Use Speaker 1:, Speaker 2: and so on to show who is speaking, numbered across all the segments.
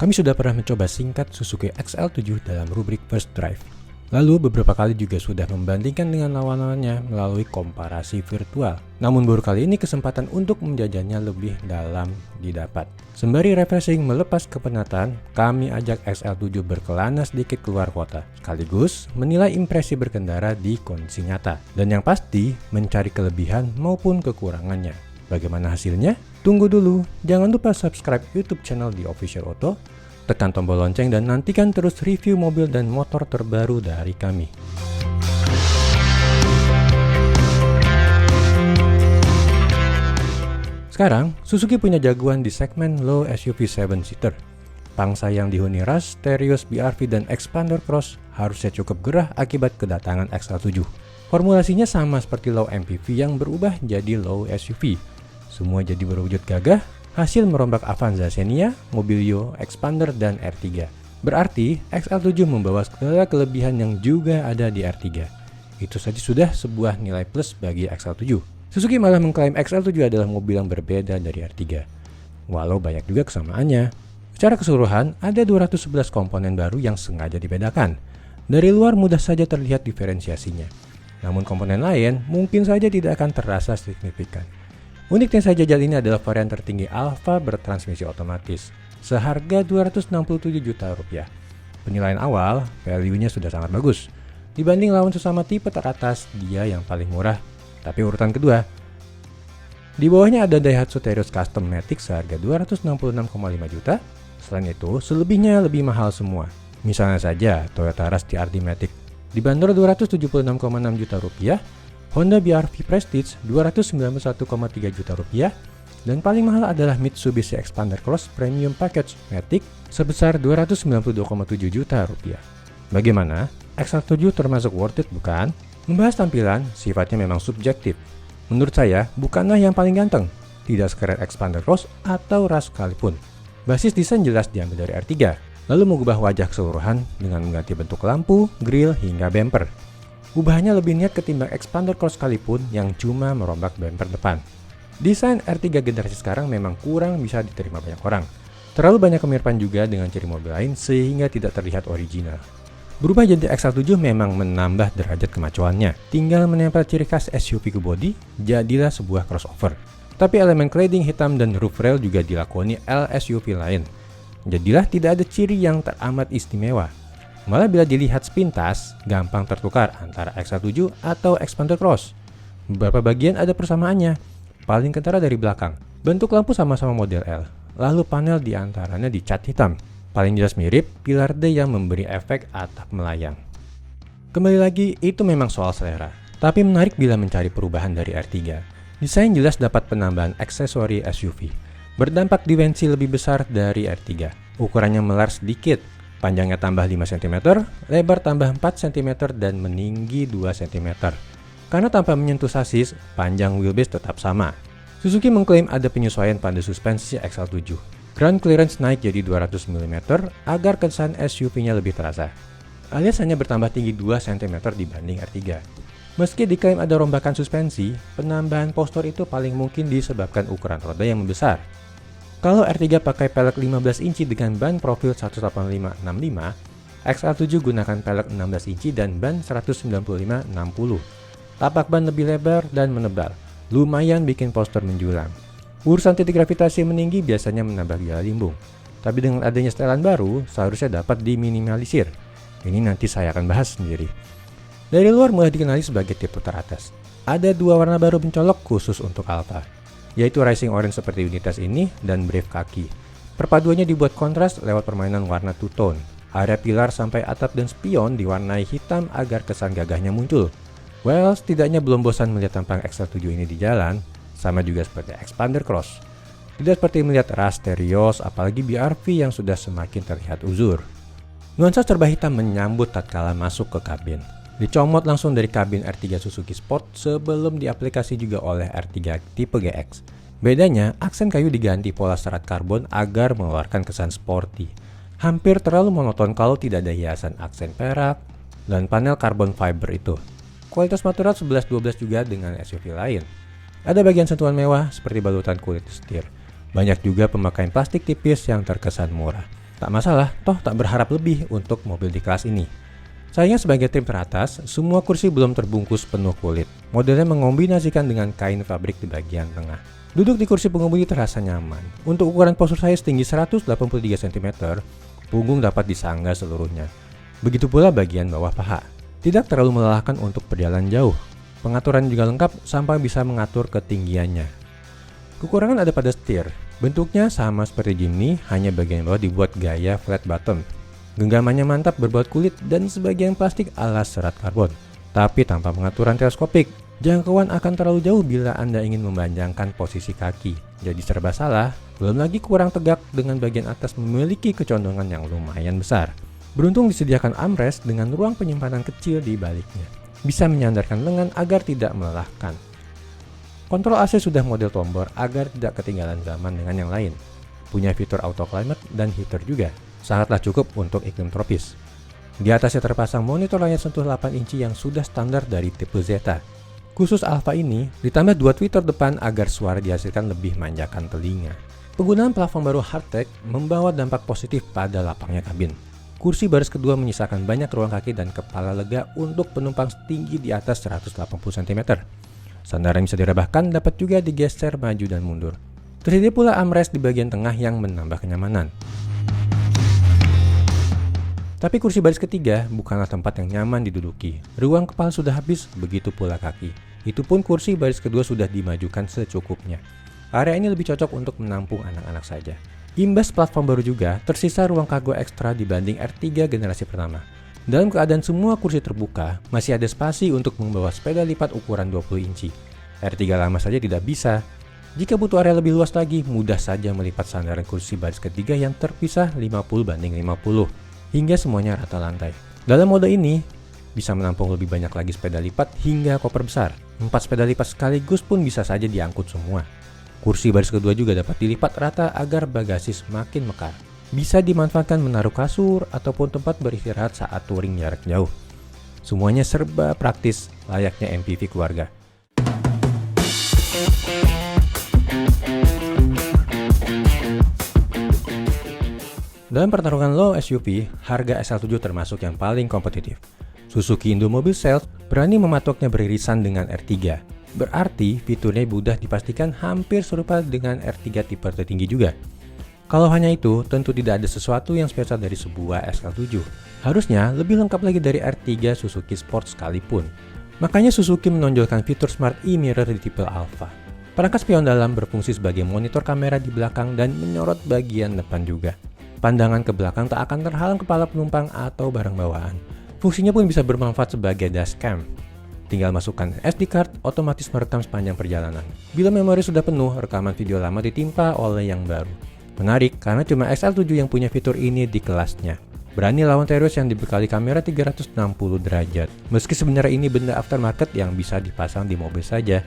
Speaker 1: Kami sudah pernah mencoba singkat Suzuki XL7 dalam rubrik First Drive. Lalu beberapa kali juga sudah membandingkan dengan lawan-lawannya melalui komparasi virtual. Namun baru kali ini kesempatan untuk menjajahnya lebih dalam didapat. Sembari refreshing melepas kepenatan, kami ajak XL7 berkelana sedikit keluar kota. Sekaligus menilai impresi berkendara di kondisi nyata. Dan yang pasti mencari kelebihan maupun kekurangannya. Bagaimana hasilnya? Tunggu dulu, jangan lupa subscribe YouTube channel The Official Auto, tekan tombol lonceng dan nantikan terus review mobil dan motor terbaru dari kami. Sekarang, Suzuki punya jagoan di segmen low SUV 7-seater. Pangsa yang dihuni ras, Terios, BR-V, dan Expander Cross harusnya cukup gerah akibat kedatangan XL7. Formulasinya sama seperti low MPV yang berubah jadi low SUV. Semua jadi berwujud gagah, hasil merombak Avanza Xenia, Mobilio, Expander, dan R3. Berarti XL7 membawa segala kelebihan yang juga ada di R3. Itu saja sudah sebuah nilai plus bagi XL7. Suzuki malah mengklaim XL7 adalah mobil yang berbeda dari R3. Walau banyak juga kesamaannya. Secara keseluruhan, ada 211 komponen baru yang sengaja dibedakan. Dari luar mudah saja terlihat diferensiasinya. Namun komponen lain mungkin saja tidak akan terasa signifikan. Uniknya saja jajal ini adalah varian tertinggi Alfa bertransmisi otomatis, seharga Rp267 juta. Penilaian awal, value-nya sudah sangat bagus. Dibanding lawan sesama tipe teratas, dia yang paling murah, tapi urutan kedua. Di bawahnya ada Daihatsu Terios Custom Matic seharga Rp266,5 juta. Selain itu, selebihnya lebih mahal semua. Misalnya saja Toyota Rush TRD Matic dibanderol Rp276,6 juta, Honda BR-V Prestige Rp291,3 juta, dan paling mahal adalah Mitsubishi Expander Cross Premium Package Matic sebesar Rp292,7 juta. Bagaimana? XL7 termasuk worth it bukan? Membahas tampilan, sifatnya memang subjektif. Menurut saya, bukanlah yang paling ganteng, tidak sekeren Expander Cross atau Rush sekalipun. Basis desain jelas diambil dari R3, lalu mengubah wajah keseluruhan dengan mengganti bentuk lampu, grill, hingga bumper. Ubahnya lebih niat ketimbang Expander Cross sekalipun yang cuma merombak bumper depan. Desain R3 generasi sekarang memang kurang bisa diterima banyak orang. Terlalu banyak kemiripan juga dengan ciri mobil lain sehingga tidak terlihat original. Berubah jadi XL7 memang menambah derajat kemacuannya. Tinggal menempel ciri khas SUV ke bodi, jadilah sebuah crossover. Tapi elemen cladding hitam dan roof rail juga dilakoni LSUV lain. Jadilah tidak ada ciri yang teramat istimewa. Malah bila dilihat sepintas, gampang tertukar antara XL7 atau Expander Cross. Beberapa bagian ada persamaannya, paling kentara dari belakang. Bentuk lampu sama-sama model L, lalu panel di antaranya dicat hitam. Paling jelas mirip pilar D yang memberi efek atap melayang. Kembali lagi, itu memang soal selera. Tapi menarik bila mencari perubahan dari R3. Desain jelas dapat penambahan aksesori SUV. Berdampak dimensi lebih besar dari R3. Ukurannya melar sedikit. Panjangnya tambah 5 cm, lebar tambah 4 cm, dan meninggi 2 cm. Karena tanpa menyentuh sasis, panjang wheelbase tetap sama. Suzuki mengklaim ada penyesuaian pada suspensi XL7. Ground clearance naik jadi 200 mm agar kesan SUV-nya lebih terasa. Alias hanya bertambah tinggi 2 cm dibanding R3. Meski diklaim ada rombakan suspensi, penambahan postur itu paling mungkin disebabkan ukuran roda yang membesar. Kalau R3 pakai pelek 15 inci dengan ban profil 185/65, XL7 gunakan pelek 16 inci dan ban 195/60. Tapak ban lebih lebar dan menebal, lumayan bikin postur menjulang. Urusan titik gravitasi meninggi biasanya menambah gaya limbung, tapi dengan adanya setelan baru seharusnya dapat diminimalisir. Ini nanti saya akan bahas sendiri. Dari luar mulai dikenali sebagai tipe teratas. Ada dua warna baru mencolok khusus untuk Alfa, yaitu Rising Orange seperti unitas ini dan Brave Khaki. Perpaduannya dibuat kontras lewat permainan warna two-tone. Area pilar sampai atap dan spion diwarnai hitam agar kesan gagahnya muncul. Well, setidaknya belum bosan melihat tampang XL7 ini di jalan, sama juga seperti Expander Cross. Tidak seperti melihat Rush, Terios, apalagi BR-V yang sudah semakin terlihat uzur. Nuansa serba hitam menyambut tatkala masuk ke kabin. Dicomot langsung dari kabin R3 Suzuki Sport sebelum diaplikasi juga oleh R3 tipe GX. Bedanya, aksen kayu diganti pola serat karbon agar mengeluarkan kesan sporty. Hampir terlalu monoton kalau tidak ada hiasan aksen perak dan panel carbon fiber itu. Kualitas material 11-12 juga dengan SUV lain. Ada bagian sentuhan mewah seperti balutan kulit setir. Banyak juga pemakaian plastik tipis yang terkesan murah. Tak masalah, toh tak berharap lebih untuk mobil di kelas ini. Sayangnya sebagai tim teratas, semua kursi belum terbungkus penuh kulit. Modelnya mengombinasikan dengan kain fabrik di bagian tengah. Duduk di kursi pengemudi terasa nyaman. Untuk ukuran postur saya setinggi 183 cm, punggung dapat disanggah seluruhnya. Begitu pula bagian bawah paha. Tidak terlalu melelahkan untuk perjalanan jauh. Pengaturan juga lengkap sampai bisa mengatur ketinggiannya. Kekurangan ada pada setir. Bentuknya sama seperti Jimny, hanya bagian bawah dibuat gaya flat bottom. Genggamannya mantap berbaut kulit dan sebagian plastik alas serat karbon. Tapi tanpa pengaturan teleskopik, jangkauan akan terlalu jauh bila Anda ingin memanjangkan posisi kaki. Jadi serba salah, belum lagi kurang tegak dengan bagian atas memiliki kecondongan yang lumayan besar. Beruntung disediakan armrest dengan ruang penyimpanan kecil di baliknya. Bisa menyandarkan lengan agar tidak melelahkan. Kontrol AC sudah model tombol agar tidak ketinggalan zaman dengan yang lain. Punya fitur auto climate dan heater juga. Sangatlah cukup untuk iklim tropis. Di atasnya terpasang monitor layar sentuh 8 inci yang sudah standar dari tipe Zeta. Khusus Alpha ini ditambah 2 tweeter depan agar suara dihasilkan lebih manjakan telinga. Penggunaan platform baru Hardtech membawa dampak positif pada lapangnya kabin. Kursi baris kedua menyisakan banyak ruang kaki dan kepala lega untuk penumpang setinggi di atas 180 cm. Sandaran bisa direbahkan dapat juga digeser maju dan mundur. Tersedia pula armrest di bagian tengah yang menambah kenyamanan. Tapi kursi baris ketiga bukanlah tempat yang nyaman diduduki. Ruang kepala sudah habis, begitu pula kaki. Itu pun kursi baris kedua sudah dimajukan secukupnya. Area ini lebih cocok untuk menampung anak-anak saja. Imbas platform baru juga, tersisa ruang kargo ekstra dibanding R3 generasi pertama. Dalam keadaan semua kursi terbuka, masih ada spasi untuk membawa sepeda lipat ukuran 20 inci. R3 lama saja tidak bisa. Jika butuh area lebih luas lagi, mudah saja melipat sandaran kursi baris ketiga yang terpisah 50:50, hingga semuanya rata lantai. Dalam mode ini, bisa menampung lebih banyak lagi sepeda lipat hingga koper besar. 4 sepeda lipat sekaligus pun bisa saja diangkut semua. Kursi baris kedua juga dapat dilipat rata agar bagasi semakin mekar. Bisa dimanfaatkan menaruh kasur ataupun tempat beristirahat saat touring jarak jauh. Semuanya serba praktis, layaknya MPV keluarga. Dalam pertarungan low SUV, harga SL7 termasuk yang paling kompetitif. Suzuki Indomobil Sales berani mematoknya beririsan dengan R3. Berarti fiturnya mudah dipastikan hampir serupa dengan R3 tipe tertinggi juga. Kalau hanya itu, tentu tidak ada sesuatu yang spesial dari sebuah SL7. Harusnya lebih lengkap lagi dari R3 Suzuki Sport sekalipun. Makanya Suzuki menonjolkan fitur Smart E-Mirror di tipe Alpha. Perangkat spion dalam berfungsi sebagai monitor kamera di belakang dan menyorot bagian depan juga. Pandangan ke belakang tak akan terhalang kepala penumpang atau barang bawaan. Fungsinya pun bisa bermanfaat sebagai dashcam. Tinggal masukkan SD card, otomatis merekam sepanjang perjalanan. Bila memori sudah penuh, rekaman video lama ditimpa oleh yang baru. Menarik karena cuma XL7 yang punya fitur ini di kelasnya. Berani lawan Terios yang dibekali kamera 360 derajat. Meski sebenarnya ini benda aftermarket yang bisa dipasang di mobil saja.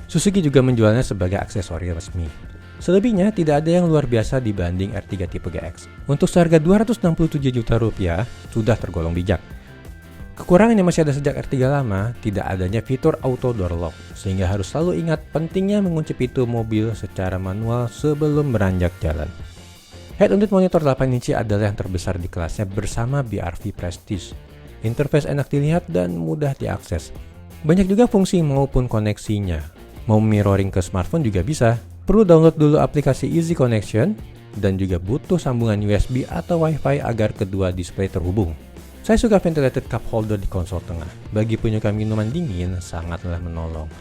Speaker 1: Suzuki juga menjualnya sebagai aksesori resmi. Selebihnya tidak ada yang luar biasa dibanding R3 tipe GX. Untuk seharga 267 juta rupiah, sudah tergolong bijak. Kekurangan yang masih ada sejak R3 lama, tidak adanya fitur auto door lock, sehingga harus selalu ingat pentingnya mengunci pintu mobil secara manual sebelum beranjak jalan. Head unit monitor 8 inci adalah yang terbesar di kelasnya bersama BRV Prestige. Interface enak dilihat dan mudah diakses. Banyak juga fungsi maupun koneksinya. Mau mirroring ke smartphone juga bisa. Perlu download dulu aplikasi Easy Connection, dan juga butuh sambungan USB atau Wi-Fi agar kedua display terhubung. Saya suka ventilated cup holder di konsol tengah. Bagi penyuka minuman dingin, sangatlah menolong.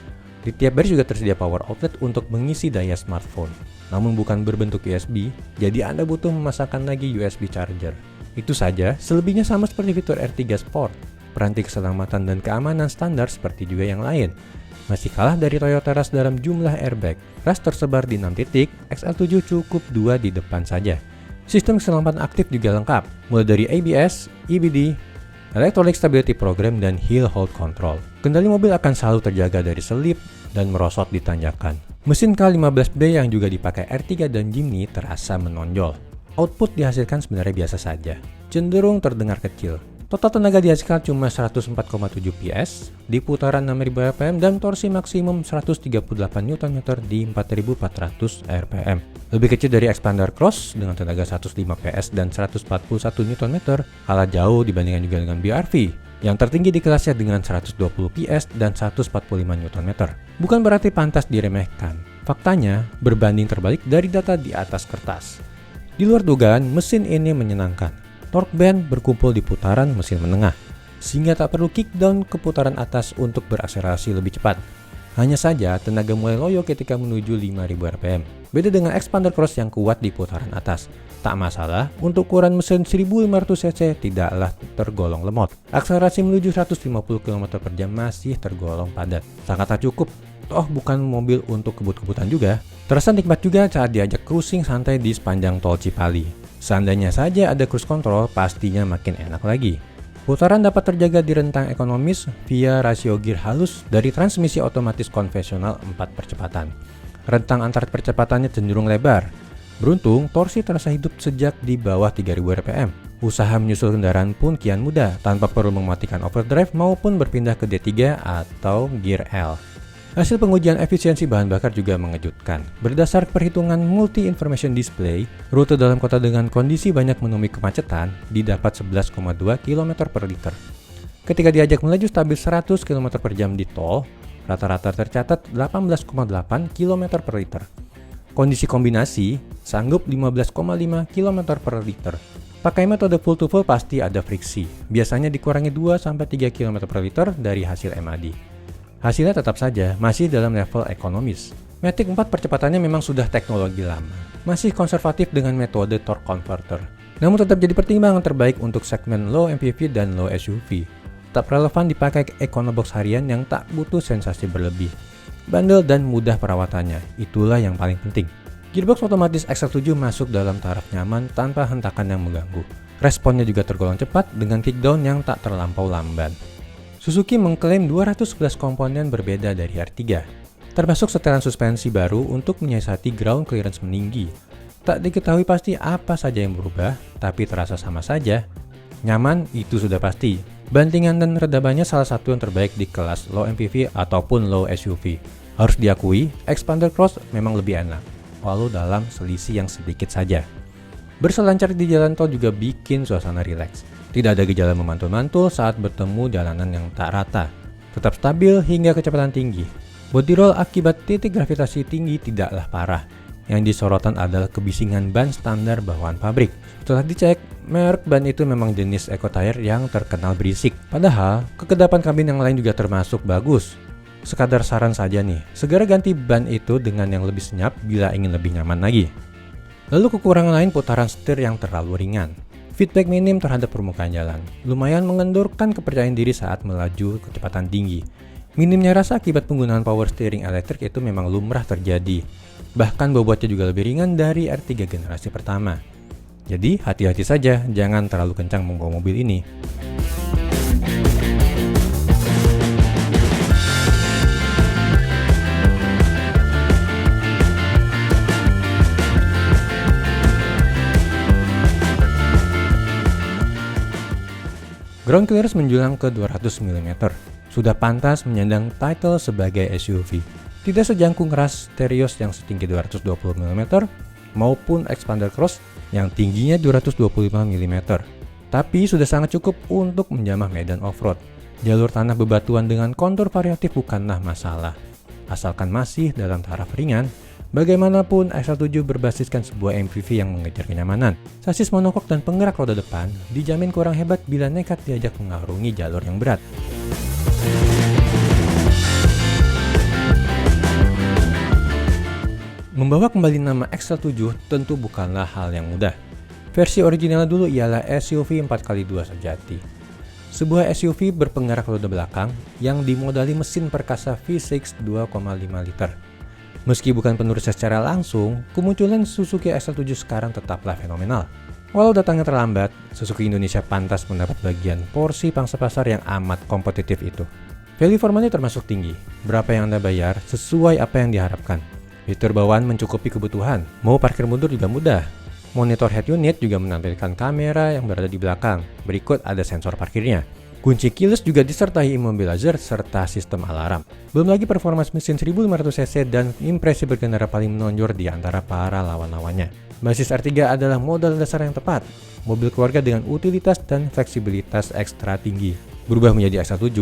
Speaker 1: Di tiap baris juga tersedia power outlet untuk mengisi daya smartphone. Namun bukan berbentuk USB, jadi Anda butuh memasangkan lagi USB charger. Itu saja, selebihnya sama seperti fitur R3 Sport. Peranti keselamatan dan keamanan standar seperti juga yang lain. Masih kalah dari Toyota Rush dalam jumlah airbag. Rush tersebar di 6 titik, XL7 cukup 2 di depan saja. Sistem keselamatan aktif juga lengkap, mulai dari ABS, EBD, Electronic Stability Program, dan Hill Hold Control. Kendali mobil akan selalu terjaga dari selip dan merosot di tanjakan. Mesin K15B yang juga dipakai R3 dan Jimny terasa menonjol. Output dihasilkan sebenarnya biasa saja, cenderung terdengar kecil. Total tenaga dihasilkan cuma 104,7 PS di putaran 6000 rpm dan torsi maksimum 138 Nm di 4400 rpm. Lebih kecil dari expander cross dengan tenaga 105 PS dan 141 Nm, kalah jauh dibandingkan juga dengan BRV yang tertinggi di kelasnya dengan 120 PS dan 145 Nm. Bukan berarti pantas diremehkan. Faktanya berbanding terbalik dari data di atas kertas. Di luar dugaan, mesin ini menyenangkan. Torque band berkumpul di putaran mesin menengah, sehingga tak perlu kickdown ke putaran atas untuk berakselerasi lebih cepat. Hanya saja, tenaga mulai loyo ketika menuju 5000 rpm. Beda dengan expander cross yang kuat di putaran atas. Tak masalah, untuk ukuran mesin 1500 cc tidaklah tergolong lemot. Akselerasi menuju 150 km/jam masih tergolong padat. Sangat tak cukup, toh bukan mobil untuk kebut-kebutan juga. Terasa nikmat juga saat diajak cruising santai di sepanjang tol Cipali. Seandainya saja ada cruise control, pastinya makin enak lagi. Putaran dapat terjaga di rentang ekonomis via rasio gear halus dari transmisi otomatis konvensional 4 percepatan. Rentang antar percepatannya cenderung lebar. Beruntung, torsi terasa hidup sejak di bawah 3000 rpm. Usaha menyusul kendaraan pun kian mudah, tanpa perlu mematikan overdrive maupun berpindah ke D3 atau gear L. Hasil pengujian efisiensi bahan bakar juga mengejutkan. Berdasar perhitungan multi-information display, rute dalam kota dengan kondisi banyak menemui kemacetan didapat 11,2 km per liter. Ketika diajak melaju stabil 100 km per jam di tol, rata-rata tercatat 18,8 km per liter. Kondisi kombinasi sanggup 15,5 km per liter. Pakai metode full to full pasti ada friksi, biasanya dikurangi 2-3 km per liter dari hasil MAD. Hasilnya tetap saja masih dalam level ekonomis. Matic 4 percepatannya memang sudah teknologi lama, masih konservatif dengan metode torque converter. Namun tetap jadi pertimbangan terbaik untuk segmen low MPV dan low SUV. Tetap relevan dipakai EconoBox harian yang tak butuh sensasi berlebih. Bandel dan mudah perawatannya, itulah yang paling penting. Gearbox otomatis XL7 masuk dalam taraf nyaman tanpa hentakan yang mengganggu. Responnya juga tergolong cepat dengan kickdown yang tak terlampau lamban. Suzuki mengklaim 211 komponen berbeda dari R3, termasuk setelan suspensi baru untuk menyiasati ground clearance meninggi. Tak diketahui pasti apa saja yang berubah, tapi terasa sama saja. Nyaman itu sudah pasti. Bantingan dan redabannya salah satu yang terbaik di kelas low MPV ataupun low SUV. Harus diakui, expander cross memang lebih enak, walau dalam selisih yang sedikit saja. Berselancar di jalan tol juga bikin suasana rileks. Tidak ada gejala memantul-mantul saat bertemu jalanan yang tak rata. Tetap stabil hingga kecepatan tinggi. Body roll akibat titik gravitasi tinggi tidaklah parah. Yang disorotan adalah kebisingan ban standar bawaan pabrik. Setelah dicek, merek ban itu memang jenis Eco Tire yang terkenal berisik. Padahal, kekedapan kabin yang lain juga termasuk bagus. Sekadar saran saja nih, segera ganti ban itu dengan yang lebih senyap bila ingin lebih nyaman lagi. Lalu kekurangan lain putaran setir yang terlalu ringan. Feedback minim terhadap permukaan jalan, lumayan mengendurkan kepercayaan diri saat melaju kecepatan tinggi. Minimnya rasa akibat penggunaan power steering elektrik itu memang lumrah terjadi. Bahkan bobotnya juga lebih ringan dari R3 generasi pertama. Jadi hati-hati saja, jangan terlalu kencang membawa mobil ini. Ground clearance menjulang ke 200 mm, sudah pantas menyandang title sebagai SUV. Tidak sejangkung ras Terios yang setinggi 220 mm maupun expander cross yang tingginya 225 mm. Tapi sudah sangat cukup untuk menjamah medan off-road. Jalur tanah bebatuan dengan kontur variatif bukanlah masalah, asalkan masih dalam taraf ringan. Bagaimanapun, XL7 berbasiskan sebuah MPV yang mengejar kenyamanan. Sasis monokok dan penggerak roda depan dijamin kurang hebat bila nekat diajak mengarungi jalur yang berat. Membawa kembali nama XL7 tentu bukanlah hal yang mudah. Versi original dulu ialah SUV 4x2 sejati. Sebuah SUV berpenggerak roda belakang yang dimodali mesin perkasa V6 2,5 liter. Meski bukan penerusnya secara langsung, kemunculan Suzuki XL7 sekarang tetaplah fenomenal. Walau datangnya terlambat, Suzuki Indonesia pantas mendapat bagian porsi pangsa pasar yang amat kompetitif itu. Value for money termasuk tinggi. Berapa yang Anda bayar sesuai apa yang diharapkan. Fitur bawaan mencukupi kebutuhan. Mau parkir mundur juga mudah. Monitor head unit juga menampilkan kamera yang berada di belakang. Berikut ada sensor parkirnya. Kunci keyless juga disertai immobilizer serta sistem alarm. Belum lagi performance mesin 1500 cc dan impresi berkendara paling menonjol di antara para lawan-lawannya. Basis R3 adalah modal dasar yang tepat. Mobil keluarga dengan utilitas dan fleksibilitas ekstra tinggi. Berubah menjadi X7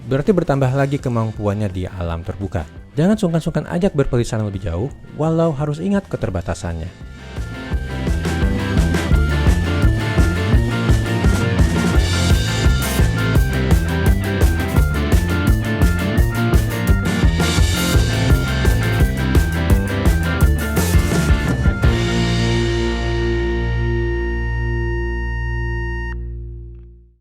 Speaker 1: berarti bertambah lagi kemampuannya di alam terbuka. Jangan sungkan-sungkan ajak berpelisaran lebih jauh, walau harus ingat keterbatasannya.